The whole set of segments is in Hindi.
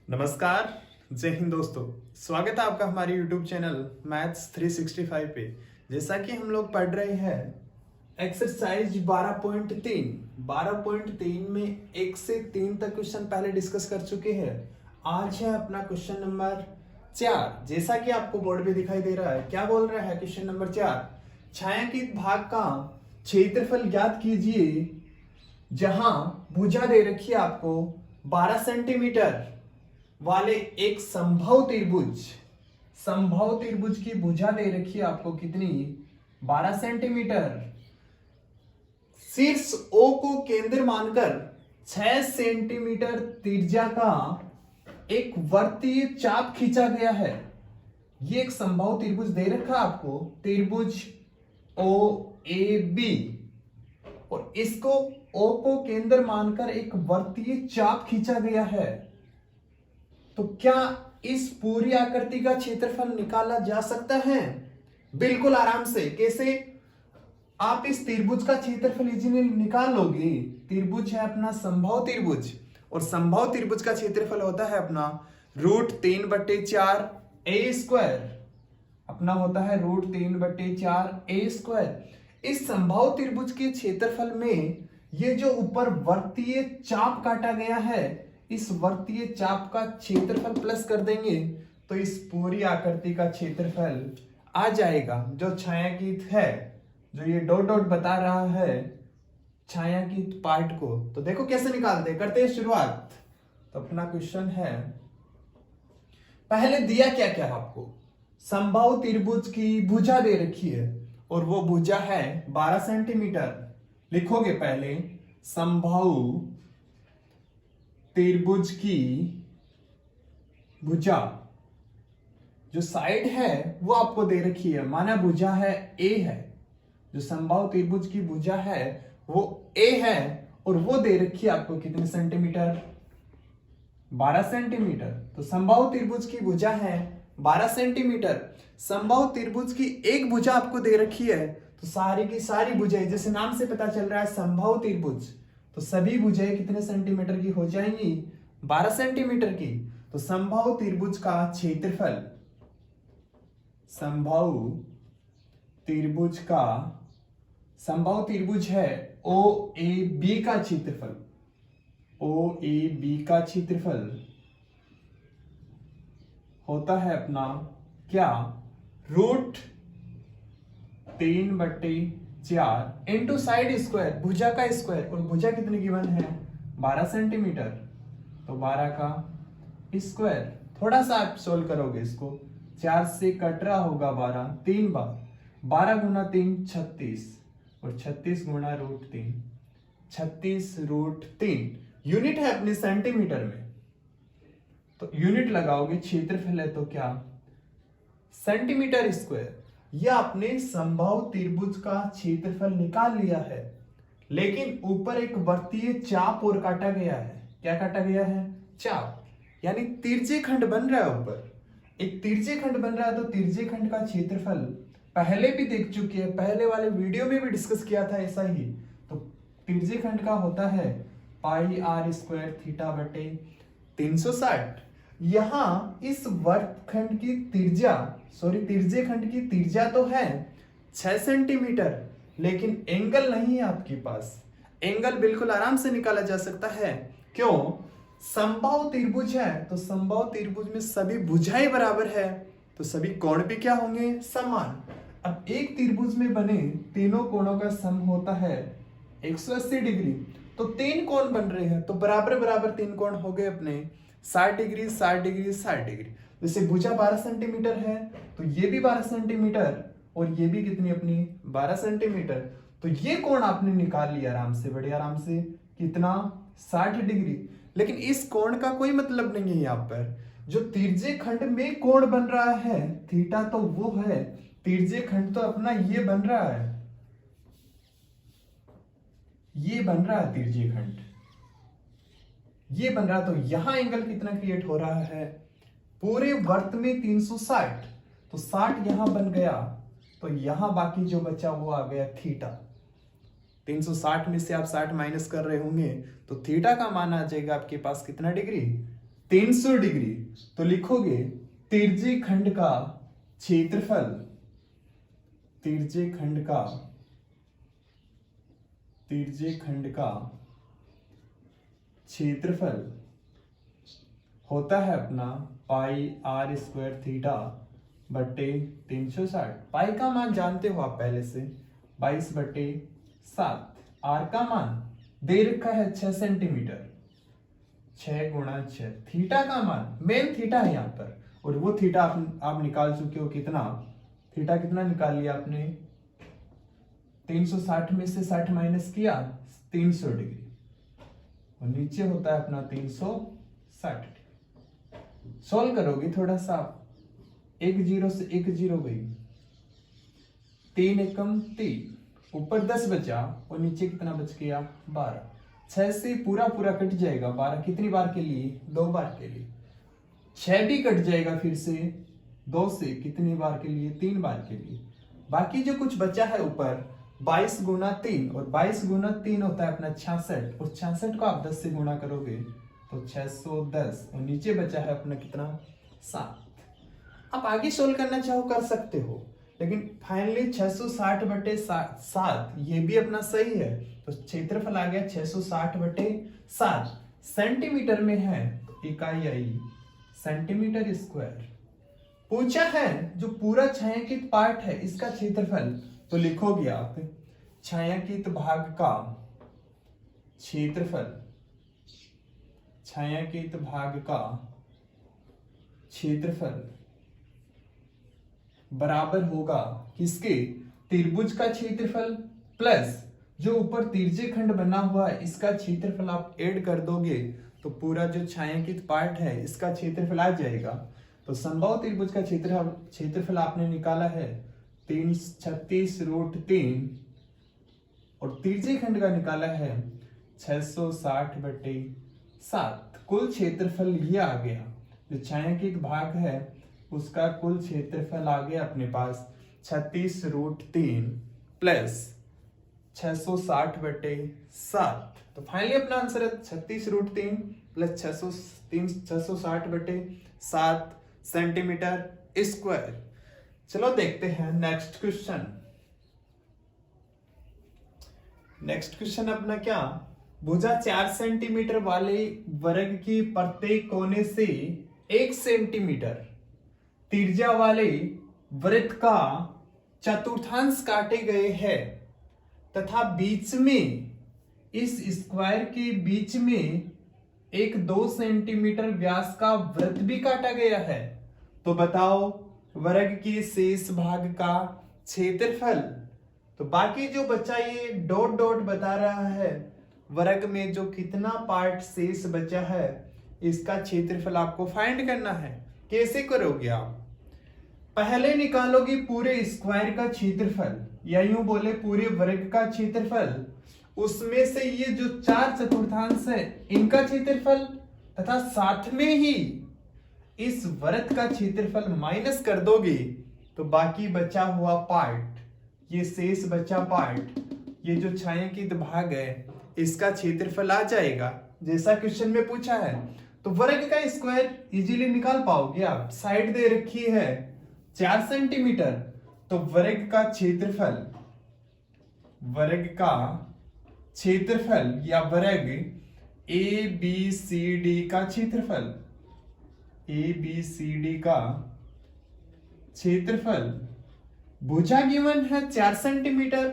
नमस्कार। जय हिंद दोस्तों। स्वागत है आपका हमारे YouTube चैनल मैथ्स 365 पे। जैसा कि हम लोग पढ़ रहे हैं एक्सरसाइज 12.3 में 1 से 3 तक क्वेश्चन पहले डिस्कस कर चुके हैं। आज है अपना क्वेश्चन नंबर 4। जैसा कि आपको बोर्ड पे दिखाई दे रहा है, क्या बोल रहा है क्वेश्चन नंबर 4, छायांकित भाग का क्षेत्रफल ज्ञात कीजिए जहां भुजा दे रखी है आपको 12 सेंटीमीटर वाले एक संभव त्रिभुज की भुजा दे रखी है आपको कितनी, 12 सेंटीमीटर। शीर्ष O को केंद्र मानकर 6 सेंटीमीटर त्रिज्या का एक वर्तीय चाप खींचा गया है। ये एक संभव त्रिभुज दे रखा है आपको, त्रिभुज OAB, और इसको O को केंद्र मानकर एक वर्तीय चाप खींचा गया है। तो क्या इस पूरी आकृति का क्षेत्रफल निकाला जा सकता है? बिल्कुल आराम से। कैसे? आप इस त्रिभुज का क्षेत्रफल इजीली निकाल लोगे। त्रिभुज है अपना संभव त्रिभुज, और संभव त्रिभुज का क्षेत्रफल होता है अपना √3/4 a स्क्वायर। अपना होता है √3/4 a स्क्वायर। इस संभव त्रिभुज के क्षेत्रफल में ये जो ऊपर वर्तीय चाप काटा गया है, इस वर्तीय चाप का क्षेत्रफल प्लस कर देंगे तो इस पूरी आकृति का क्षेत्रफल आ जाएगा, जो छायांकित है, जो ये डॉट डॉट बता रहा है छायांकित पार्ट को। तो देखो कैसे निकालते हैं, करते हैं शुरुआत। तो अपना क्वेश्चन है, पहले दिया क्या क्या आपको, संभव त्रिभुज की भुजा दे रखी है और वो भुजा है 12 सेंटीमीटर। लिखोगे पहले संभव त्रिभुज की भुजा, जो साइड है वो आपको दे रखी है, माना भुजा है A है, जो संभव त्रिभुज की भुजा है वो A है, और वो दे रखी है आपको कितने सेंटीमीटर, 12 सेंटीमीटर। तो संभव त्रिभुज की भुजा है 12 सेंटीमीटर। संभव त्रिभुज की एक भुजा आपको दे रखी है, तो सारी की सारी भुजाएं, जैसे नाम से पता चल रहा है संभव त्रिभुज, तो सभी भुजाएं कितने सेंटीमीटर की हो जाएंगी, 12 सेंटीमीटर की। तो संभव त्रिभुज का क्षेत्रफल, संभव त्रिभुज है OAB का क्षेत्रफल, OAB का क्षेत्रफल होता है अपना क्या, √3/4 इंटू साइड स्क्वायर, भुजा का स्क्वायर, और भुजा कितनी गिवन है, 12 सेंटीमीटर, तो 12 का स्क्वायर। थोड़ा सा आप सोल्व करोगे इसको, 4 से कट रहा होगा 12, 3 बार, 12 गुना 3 36, और 36 गुना √3, 36√3 यूनिट है अपने सेंटीमीटर में। तो यूनिट लगाओगे, क्षेत्रफल है तो क्या, सेंटीमीटर स्क्वायर। यह आपने संभव त्रिभुज का क्षेत्रफल निकाल लिया है, लेकिन ऊपर एक वर्तीय चाप और काटा गया है। क्या काटा गया है, चाप, यानी तिरछे खंड बन रहा है। ऊपर एक तिरछे खंड बन रहा है, तो तिरछे खंड का क्षेत्रफल पहले भी देख चुके हैं, पहले वाले वीडियो में भी डिस्कस किया था ऐसा ही। तो तिरछे खंड का होता है πr² θ/360। यहां इस वर्गखंड की तिरछे खंड की त्रिज्या तो है 6 सेंटीमीटर, लेकिन एंगल नहीं है आपके पास। एंगल बिल्कुल आराम से निकाला जा सकता है। क्यों? संभव त्रिभुज है, तो संभव त्रिभुज में सभी भुजाएं बराबर है, तो सभी कोण भी क्या होंगे, समान। अब एक त्रिभुज में बने तीनों कोणों का सम होता है 180 डिग्री। तो 3 कोण बन रहे हैं, तो बराबर बराबर 3 कोण हो गए अपने 60 डिग्री, 60 डिग्री, 60 डिग्री। जैसे भुजा 12 सेंटीमीटर है, तो ये भी 12 सेंटीमीटर, और ये भी कितनी अपनी 12 सेंटीमीटर। तो ये कोण आपने निकाल लिया आराम से, बड़े आराम से, कितना, 60 डिग्री। लेकिन इस कोण का कोई मतलब नहीं है यहाँ पर। जो तिरछे खंड में कोण बन रहा है थीटा, तो वो है तिरछे खंड, तो अपना ये बन रहा है, ये बन रहा है तिरछे खंड, ये बन रहा। तो यहां एंगल कितना क्रिएट हो रहा है, पूरे वर्त में 360, तो 60 यहां बन गया, तो यहां बाकी जो बचा वो आ गया थीटा। 360 में से आप 60 माइनस कर रहे होंगे, तो थीटा का मान आ जाएगा आपके पास कितना डिग्री, 300 डिग्री, तो लिखोगे तिर्यक खंड का क्षेत्रफल, तिर्यक खंड का क्षेत्रफल होता है अपना पाई आर स्क्वायर थीटा बटे 360। पाई का मान जानते हो आप पहले से 22/7। आर का मान दे रखा है 6 सेंटीमीटर, 6 गुणा 6। थीटा का मान, मेन थीटा है यहाँ पर, और वो थीटा आप निकाल चुके हो। कितना थीटा, कितना निकाल लिया आपने? 360 में से 60 माइनस किया, 300 डिग्री, और नीचे होता है अपना 360 डिग्री। सोल्व करोगे थोड़ा सा, 1 0 से 1 0 गई, 3 एकम 3, ऊपर 10 बचा और नीचे कितना बच गया? 12। 6 से पूरा कट जाएगा, 12 कितनी बार के लिए? 2 बार के लिए। 6 भी कट जाएगा फिर से 2 से, कितनी बार के लिए? 3 बार के लिए। बाकी जो कुछ बचा है ऊपर 22 गुना 3, और 22 गुना 3 होता है अपना 66, और 66 को आप 10 से गुणा करोगे तो 610, और नीचे बचा है अपना कितना? 7। आप आगे सोल्व करना चाहो कर सकते हो, लेकिन फाइनली 660/7 ये भी अपना सही है, तो क्षेत्रफल आ गया 660/7। सेंटीमीटर में है, इकाई आई सेंटीमीटर स्क्वायर। पूछा है जो पूरा छायांकित पार्ट है इसका क्षेत्रफल, तो लिखोगे आप छायांकित भाग का क्षेत्रफल, छायांकित भाग का क्षेत्रफल बराबर होगा किसके? त्रिभुज का क्षेत्रफल प्लस जो ऊपर तिर्यक खंड बना हुआ है इसका क्षेत्रफल आप ऐड कर दोगे तो पूरा जो छायांकित पार्ट है इसका क्षेत्रफल आ जाएगा। तो समबाहु त्रिभुज का क्षेत्रफल आपने निकाला है 336√3, और तिर्यक खंड का निकाला है 660/7। कुल क्षेत्रफल ये आ गया, जो छायांकित भाग है उसका कुल क्षेत्रफल आ गया अपने पास 36√3 प्लस 660/7। तो फाइनली अपना आंसर है 36√3 प्लस 660/7 सेंटीमीटर स्क्वायर। चलो देखते हैं नेक्स्ट क्वेश्चन। नेक्स्ट क्वेश्चन अपना क्या? भुजा 4 सेंटीमीटर वाले वर्ग की प्रत्येक कोने से 1 सेंटीमीटर त्रिज्या वाले वृत्त का चतुर्थांश काटे गए हैं तथा बीच में, इस स्क्वायर के बीच में एक 2 सेंटीमीटर व्यास का वृत्त भी काटा गया है। तो बताओ वर्ग के शेष भाग का क्षेत्रफल। तो बाकी जो बचा ये डॉट डॉट बता रहा है, वर्ग में जो कितना पार्ट शेष बचा है इसका क्षेत्रफल आपको फाइंड करना है। कैसे करोगे आप? पहले निकालोगे पूरे स्क्वायर का क्षेत्रफल, या यूं बोले पूरे वर्ग का क्षेत्रफल, उसमें से ये जो 4 चतुर्थांश है इनका क्षेत्रफल, तथा साथ में ही इस वृत्त का क्षेत्रफल माइनस कर दोगे तो बाकी बचा हुआ पार्ट, ये शेष बचा पार्ट, ये जो छायांकित भाग है इसका क्षेत्रफल आ जाएगा जैसा क्वेश्चन में पूछा है। तो वर्ग का स्क्वायर इजीली निकाल पाओगे आप। साइड दे रखी है 4 सेंटीमीटर, तो वर्ग का क्षेत्रफल, वर्ग का क्षेत्रफल या वर्ग ABCD का क्षेत्रफल, ABCD का क्षेत्रफल, भुजा गिवन है 4 सेंटीमीटर,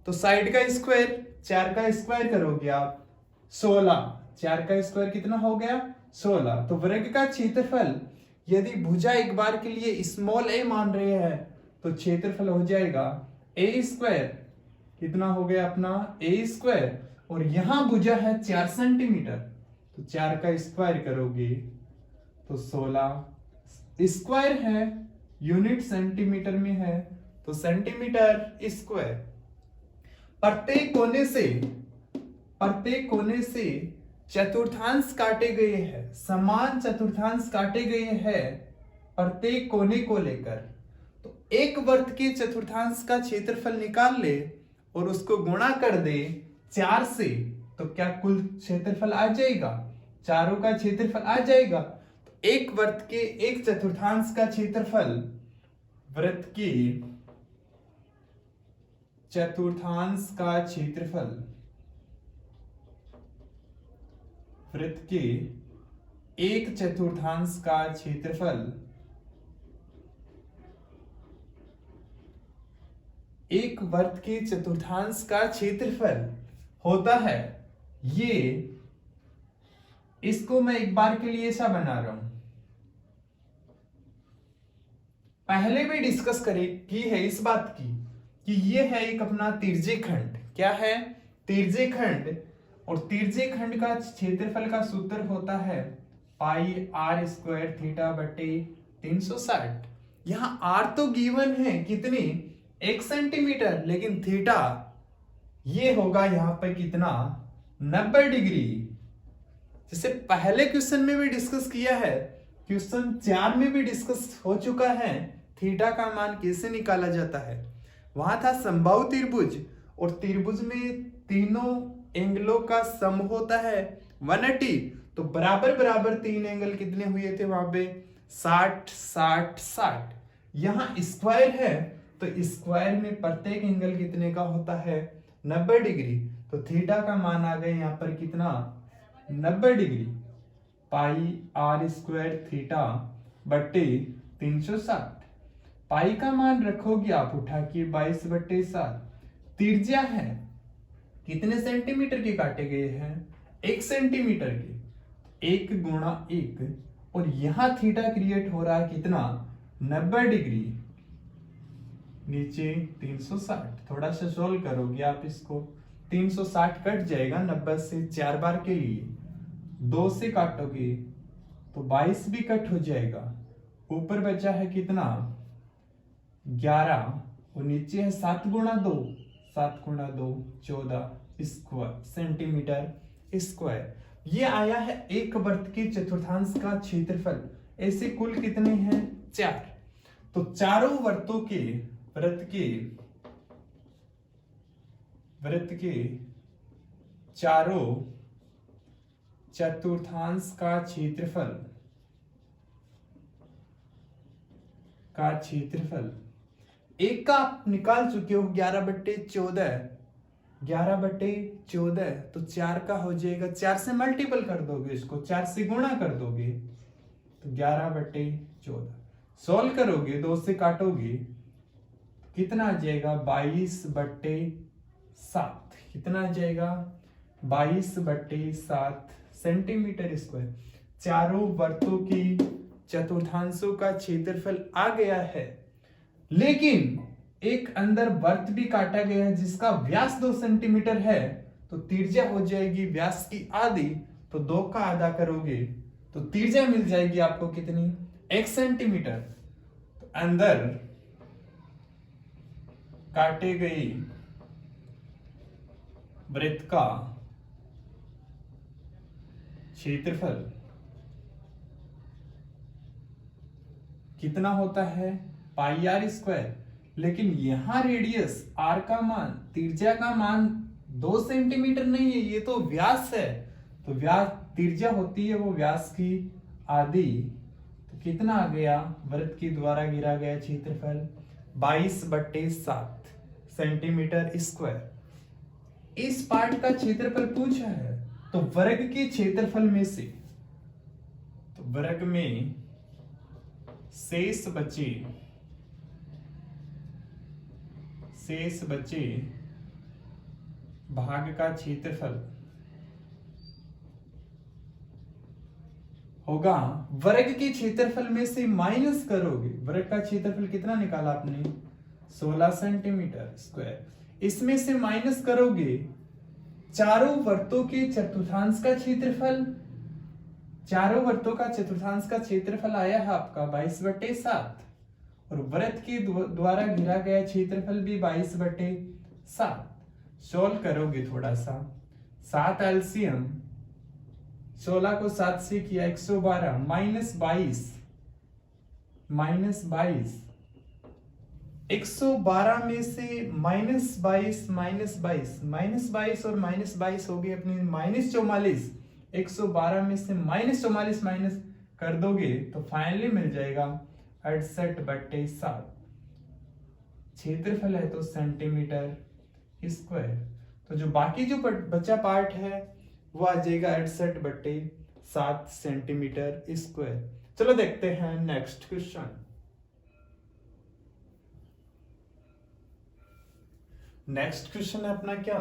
तो साइड का स्क्वायर, 4 का स्क्वायर करोगे आप 16, 4 का स्क्वायर कितना हो गया? 16। तो वर्ग का क्षेत्रफल, यदि भुजा एक बार के लिए स्मॉल a मान रहे हैं तो क्षेत्रफल हो जाएगा a स्क्वायर, कितना हो गया अपना? a स्क्वायर, और यहां भुजा है 4 सेंटीमीटर, तो 4 का स्क्वायर करोगे तो 16, स्क्वायर है, यूनिट सेंटीमीटर में है तो सेंटीमीटर स्क्वायर। प्रत्येक कोने से चतुर्थांश काटे गए हैं, समान चतुर्थांश काटे गए हैं प्रत्येक कोने को लेकर। तो एक वृत्त के चतुर्थांश का क्षेत्रफल निकाल ले और उसको गुणा कर दे 4 से, तो क्या कुल क्षेत्रफल आ जाएगा? चारों का क्षेत्रफल आ जाएगा। तो एक वृत्त के एक चतुर्थांश का क्षेत्रफल, वृत्त के चतुर्थांश का क्षेत्रफल, वृत्त के एक चतुर्थांश का क्षेत्रफल एक वृत्त के चतुर्थांश का क्षेत्रफल होता है। ये इसको मैं एक बार के लिए ऐसा बना रहा हूं, पहले भी डिस्कस की है इस बात की कि ये है एक अपना तिर्यकखंड। क्या है? तिर्यकखंड। और तिर्यकखंड का क्षेत्रफल का सूत्र होता है पाई आर स्क्वायर थीटा बटे 360। यहां आर तो गिवन है कितनी, 1 सेंटीमीटर, लेकिन थीटा ये होगा यहां पर कितना, 90 डिग्री। जैसे पहले क्वेश्चन में भी डिस्कस किया है, क्वेश्चन 4 में भी डिस्कस हो चुका है, थीटा का मान कैसे निकाला जाता है। वहां था समबाहु त्रिभुज, और त्रिभुज में तीनों एंगलों का सम होता है 180। तो बराबर बराबर 3 एंगल कितने हुए थे वहां पे, 60 60 60। यहां स्क्वायर है तो स्क्वायर में प्रत्येक एंगल कितने का होता है, 90 डिग्री। तो थीटा का मान आ गया यहाँ पर कितना, 90 degree. Pi r square theta बट्टे 360। पाई का मान रखोगे आप उठा के 22/7। त्रिज्या है कितने सेंटीमीटर के काटे गए हैं, 1 सेंटीमीटर के, 1 गुणा 1, और यहां थीटा क्रिएट हो रहा है कितना, 90 डिग्री। नीचे 360, थोड़ा सा सोल्व करोगे आप इसको, 360 कट जाएगा 90 से 4 बार के लिए, 2 से काटोगे तो 22 भी कट हो जाएगा। ऊपर बचा है कितना, 11, और नीचे है 7 गुणा 2, 7 गुणा 2 14 स्क्वायर सेंटीमीटर स्क्वायर। ये आया है एक वृत्त के चतुर्थांश का क्षेत्रफल। ऐसे कुल कितने हैं, 4। तो चारों वृत्तों के वृत्त के चारों चतुर्थांश का क्षेत्रफल एक का आप निकाल चुके हो 11/14, 11/14। तो 4 का हो जाएगा, 4 से मल्टीपल कर दोगे इसको, 4 से गुणा कर दोगे तो 11/14। सॉल्व करोगे, 2 से काटोगे कितना आ जाएगा, 22/7। कितना आ जाएगा, 22/7 सेंटीमीटर स्क्वायर। चारों वृत्तों की चतुर्थांशों का क्षेत्रफल आ गया है, लेकिन एक अंदर वृत्त भी काटा गया है जिसका व्यास 2 सेंटीमीटर है। तो त्रिज्या हो जाएगी व्यास की आधी, तो 2 का आधा करोगे तो त्रिज्या मिल जाएगी आपको कितनी, 1 सेंटीमीटर। तो अंदर काटे गए वृत्त का क्षेत्रफल कितना होता है, पाई आर स्क्वायर। लेकिन यहां रेडियस आर का मान, त्रिज्या का मान 2 सेंटीमीटर नहीं है, ये तो व्यास है। तो व्यास त्रिज्या होती है वो व्यास की आधी। तो कितना आ गया, वृत्त के द्वारा गिरा गया क्षेत्रफल 22/7 सेंटीमीटर स्क्वायर। इस पार्ट का क्षेत्रफल पूछा है, तो वर्ग के क्षेत्रफल में से, तो वर्ग में शेष बचे भाग का क्षेत्रफल होगा, वर्ग के क्षेत्रफल में से माइनस करोगे। वर्ग का क्षेत्रफल कितना निकाला आपने, 16 सेंटीमीटर स्क्वायर। इसमें से माइनस करोगे चारों वृत्तों के चतुर्थांश का क्षेत्रफल। चारों वृत्तों का चतुर्थांश का क्षेत्रफल आया है आपका 22/7, और वृत्त के द्वारा घिरा गया क्षेत्रफल भी 22/7। सोल्व करोगे थोड़ा सा, 7 एलसीएम, 16 को 7 से किया 112, -22 112 में से -22 और -22 हो गए अपने -44। 112 में से -44 माइनस कर दोगे तो फाइनली मिल जाएगा 68/7। क्षेत्रफल है तो सेंटीमीटर स्क्वायर। तो जो बाकी जो बचा पार्ट है वो आ जाएगा 68/7 सेंटीमीटर स्क्वायर। चलो देखते हैं नेक्स्ट क्वेश्चन। नेक्स्ट क्वेश्चन है अपना क्या,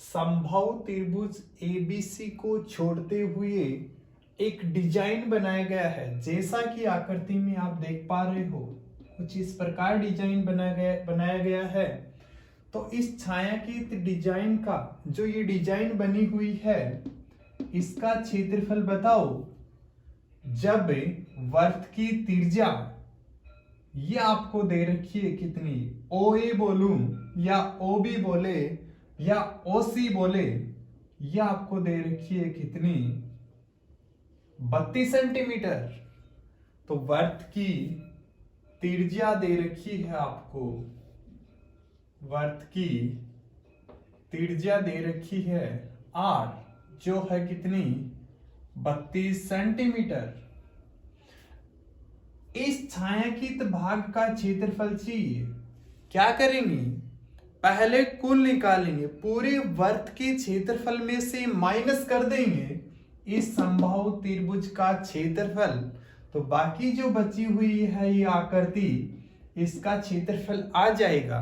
समबाहु त्रिभुज एबीसी को छोड़ते हुए एक डिजाइन बनाया गया है। जैसा कि आकृति में आप देख पा रहे हो कुछ इस प्रकार डिजाइन बनाया गया है। तो इस छायांकित डिजाइन का जो ये डिजाइन बनी हुई है इसका क्षेत्रफल बताओ जब वर्त की त्रिज्या ये आपको दे रखी है कितनी, ओ ए बोलूं या ओ बी बोले या ओ सी बोले, ये आपको दे रखी है कितनी, 32 सेंटीमीटर। तो वर्त की त्रिज्या दे रखी है आपको, वर्त की त्रिज्या दे रखी है आर, जो है कितनी, 32 सेंटीमीटर। इस छायांकित भाग का क्षेत्रफल चाहिए। क्या करेंगे, पहले कुल निकालेंगे, पूरे वर्त के क्षेत्रफल में से माइनस कर देंगे इस समबाहु त्रिभुज का क्षेत्रफल। तो बाकी जो बची हुई है ये आकृति, इसका क्षेत्रफल आ जाएगा।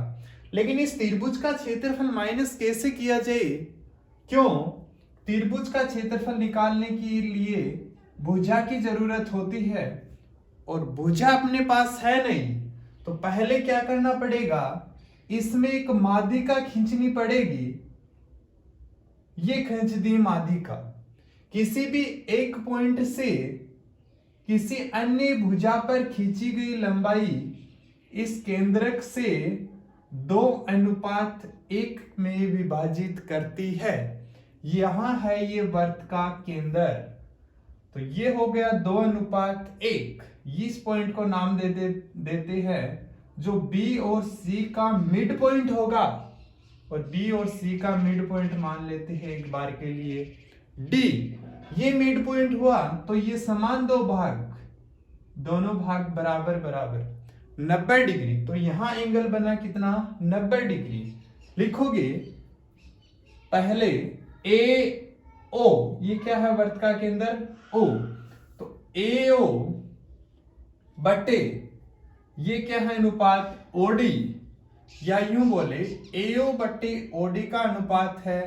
लेकिन इस त्रिभुज का क्षेत्रफल माइनस कैसे किया जाए, क्यों, त्रिभुज का क्षेत्रफल निकालने के लिए भुजा की जरूरत होती है और भुजा अपने पास है नहीं। तो पहले क्या करना पड़ेगा, इसमें एक माध्यिका खींचनी पड़ेगी। ये खींच दी माध्यिका। किसी भी एक पॉइंट से किसी अन्य भुजा पर खींची गई लंबाई इस केंद्रक से 2:1 में विभाजित करती है। यहां है ये वर्त का केंद्र। तो ये हो गया 2:1। इस पॉइंट को नाम देते हैं जो बी और सी का मिड पॉइंट होगा, और बी और सी का मिड पॉइंट मान लेते हैं एक बार के लिए डी। ये मिड पॉइंट हुआ तो ये समान दो भाग, दोनों भाग बराबर बराबर 90 डिग्री। तो यहां एंगल बना कितना, 90 डिग्री। लिखोगे पहले ए ओ, ये क्या है, वर्त का केंद्र ओ। तो ए ओ बटे ये क्या है, अनुपात ओडी, या यूं बोले एओ बटे ओडी का अनुपात है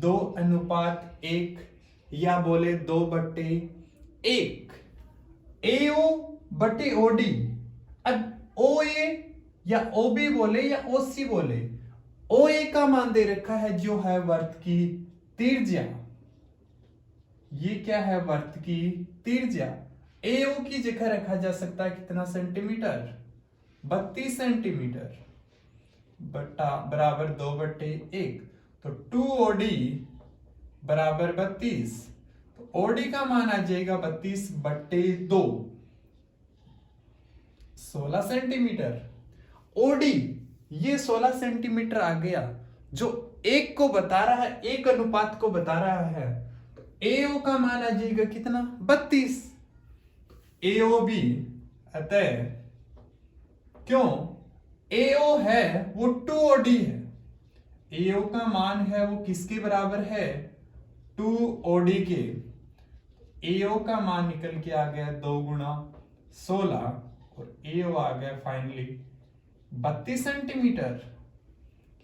2:1, या बोले 2/1। एओ बटे ओडी, अब ओ ए या ओ बी बोले या ओ सी बोले, ओ ए का मान दे रखा है जो है वर्त की त्रिज्या। ये क्या है, वर्त की त्रिज्या। एओ की जगह रखा जा सकता है कितना सेंटीमीटर, 32 सेंटीमीटर बटा बराबर 2/1। तो 2OD बराबर 32। तो OD का मान आ जाएगा 32/2, 16 सेंटीमीटर। OD ये 16 सेंटीमीटर आ गया, जो एक को बता रहा है, एक अनुपात को बता रहा है। तो AO का मान आ जाएगा कितना, 32। AOB अतः क्यों AO है वो 2OD है, AO का मान है वो किसके बराबर है, 2OD के। AO का मान निकल के आ गया 2 × 16 और AO आ गया फाइनली 32 सेंटीमीटर।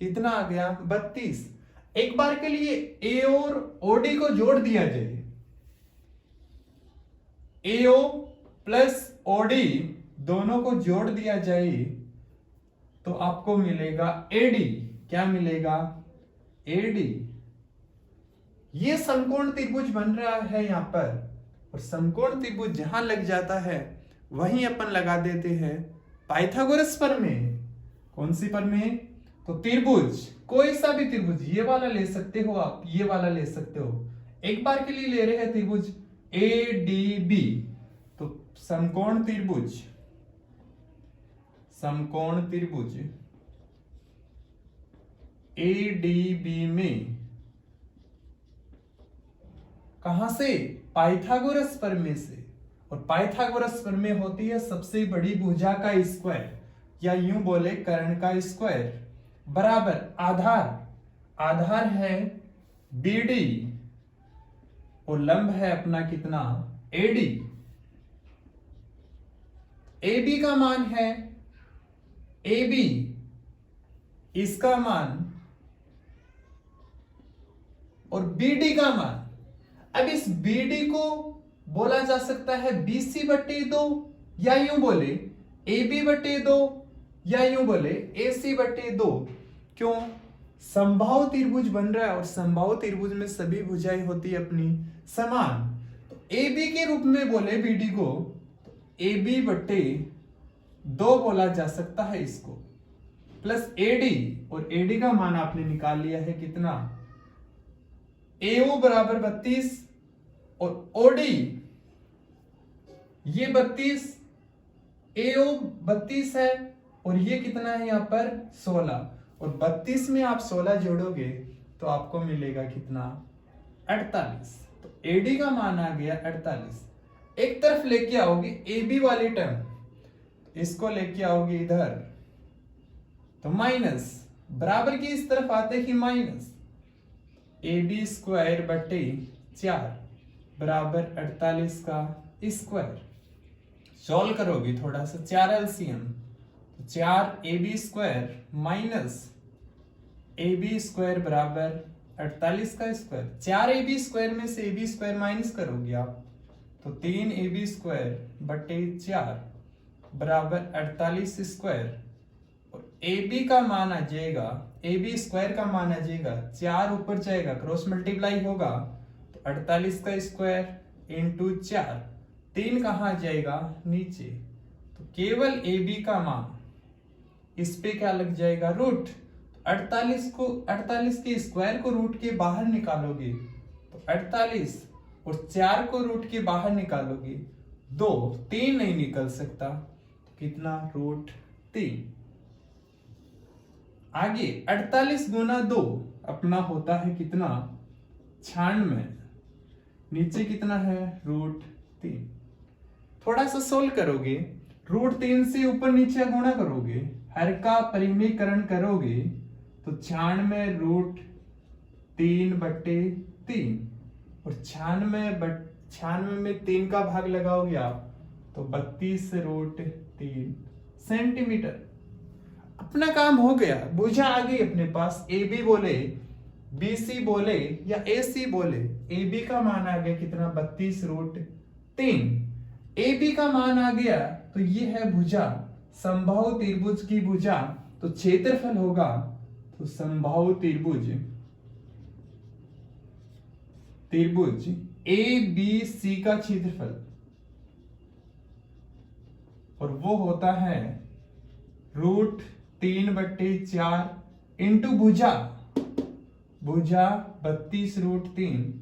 कितना आ गया, 32। एक बार के लिए AO और OD को जोड़ दिया जाए, AO प्लस OD दोनों को जोड़ दिया जाए तो आपको मिलेगा AD। क्या मिलेगा, AD। ये समकोण त्रिभुज बन रहा है यहां पर, और समकोण त्रिभुज जहां लग जाता है वहीं अपन लगा देते हैं पाइथागोरस प्रमेय। कौन सी प्रमेय, तो त्रिभुज, कोई सा भी त्रिभुज, ये वाला ले सकते हो आप, ये वाला ले सकते हो। एक बार के लिए ले रहे हैं त्रिभुज ADB, तो समकोण त्रिभुज, समकोण त्रिभुज ADB में कहां से? पाइथागोरस प्रमेय से। और पाइथागोरस प्रमेय होती है सबसे बड़ी भुजा का स्क्वायर, या यूं बोले कर्ण का स्क्वायर, बराबर आधार, आधार है BD और लंब है अपना कितना? AD। AB का मान है AB, इसका मान और BD का मान। अब इस BD को बोला जा सकता है BC/2, या यूं बोले AB/2, या यूं बोले AC/2। क्यों? समबाहु त्रिभुज बन रहा है और समबाहु त्रिभुज में सभी भुजाएं होती है अपनी समान। तो AB के रूप में बोले BD को, तो AB/2 बोला जा सकता है इसको, प्लस AD, और AD का मान आपने निकाल लिया है कितना? AO बराबर 32 और OD ये 32, AO 32 है और ये कितना है यहाँ पर? 16, और 32 में आप 16 जोड़ोगे तो आपको मिलेगा कितना? 48। तो AD का मान आ गया 48। एक तरफ लेके आओगे AB वाली टर्म, इसको लेके आओगे इधर, तो माइनस, बराबर की इस तरफ आते ही माइनस, AB²/4 बराबर 48 का स्क्वायर। सॉल्व करोगे थोड़ा सा, 4 LCM, तो 4AB² माइनस AB² बराबर 48 का स्क्वायर। 4AB² में से AB² माइनस करोगे आप, तो 3AB²/4 बराबर 48 स्क्वायर। और AB का मान आ जाएगा, AB² का मान आ जाएगा, 4 ऊपर जाएगा, क्रॉस मल्टीप्लाई होगा, तो 48 का स्क्वायर इंटू 4, 3 कहां जाएगा? नीचे। तो केवल AB का मान, इस पे क्या लग जाएगा? रूट। 48 के स्क्वायर को रूट के बाहर निकालोगे तो 48, और 4 को रूट के बाहर निकालोगे 2, 3 नहीं निकल सकता, तो कितना? √3। आगे 48 गुना 2 अपना होता है कितना? 96। नीचे कितना है? √3। थोड़ा सा सोल्व करोगे, √3 से ऊपर नीचे गुणा करोगे, हर का परिमेयकरण करोगे, तो 96√3/3, और 96 में 3 का भाग लगाओगे आप, तो 32√3 सेंटीमीटर। अपना काम हो गया, भुजा आ गई अपने पास। AB बोले, BC बोले या AC बोले, AB का मान आ गया कितना? 32√3। AB का मान आ गया, तो ये है भुजा, समबाहु त्रिभुज की भुजा, तो क्षेत्रफल होगा, तो समबाहु त्रिभुज ABC का क्षेत्रफल, और वो होता है √3/4 इंटू भुजा 32√3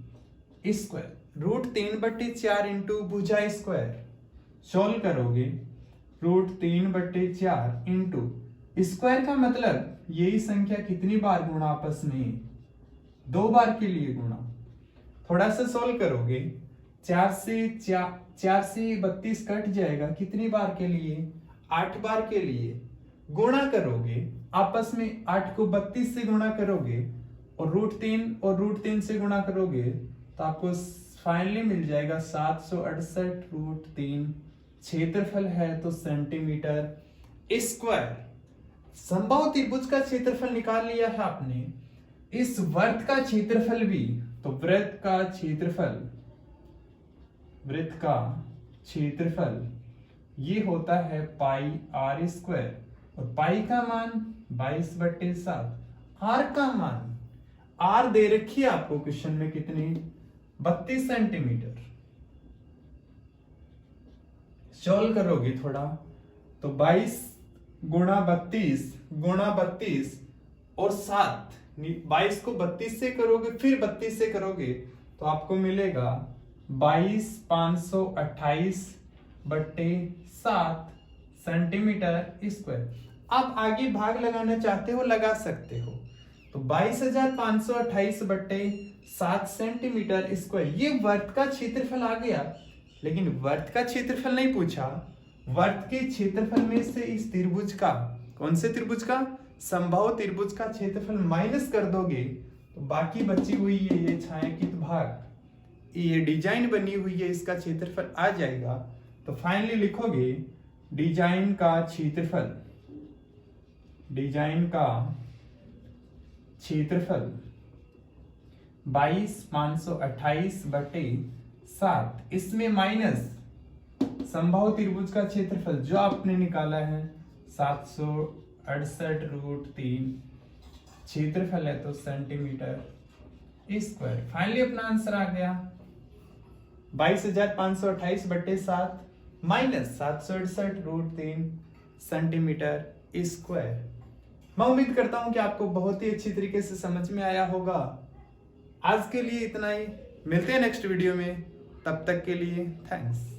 स्क्वायर, √3/4 इंटू भुजा स्क्वायर। सोल्व करोगे, √3/4 इंटू स्क्वायर का मतलब यही संख्या कितनी बार गुणा आपस में? 2 बार के लिए गुणा। थोड़ा सा सोल्व करोगे, 4 से 32 कट जाएगा, कितनी बार के लिए? 8 बार के लिए। गुणा करोगे आपस में, 8 को 32 से गुणा करोगे और √3 से गुणा करोगे, तो आपको फाइनली मिल जाएगा 768√3 क्षेत्रफल है, तो सेंटीमीटर स्क्वायर। समबाहु त्रिभुज का क्षेत्रफल निकाल लिया है आपने, इस वृत्त का क्षेत्रफल भी, तो वृत्त का क्षेत्रफल ये होता है πr², और पाई का मान 22/7, r का मान, r दे रखी है आपको क्वेश्चन में कितनी? 32 सेंटीमीटर। सॉल्व करोगे थोड़ा, तो 22 गुणा 32 और 7, 22 को 32 से करोगे, फिर 32 से करोगे, तो आपको मिलेगा 22,528/7 सेंटीमीटर स्क्वायर। आप आगे भाग लगाना चाहते हो, लगा सकते हो। तो 22,528 बट्टे 7 सेंटीमीटर स्क्वायर, ये वर्त का क्षेत्रफल आ गया। लेकिन वर्त का क्षेत्रफल नहीं पूछा, वर्त के क्षेत्रफल में से इस त्रिभुज का, कौन से त्रिभुज का, समबाहु त्रिभुज का क्षेत्रफल माइनस कर दोगे तो बाकी बची हुई ये छायांकित भाग, ये डिजाइन बनी हुई है, इसका क्षेत्रफल आ जाएगा। तो फाइनली लिखोगे डिजाइन का क्षेत्रफल, डिजाइन का क्षेत्रफल 22,528 बटे 7, इसमें माइनस समबाहु त्रिभुज का क्षेत्रफल जो आपने निकाला है 768√3, क्षेत्रफल है तो सेंटीमीटर स्क्वायर। फाइनली अपना आंसर आ गया 22,528 बटे 7 माइनस 768√3 सेंटीमीटर स्क्वायर। मैं उम्मीद करता हूं कि आपको बहुत ही अच्छी तरीके से समझ में आया होगा। आज के लिए इतना ही, मिलते हैं नेक्स्ट वीडियो में, तब तक के लिए थैंक्स।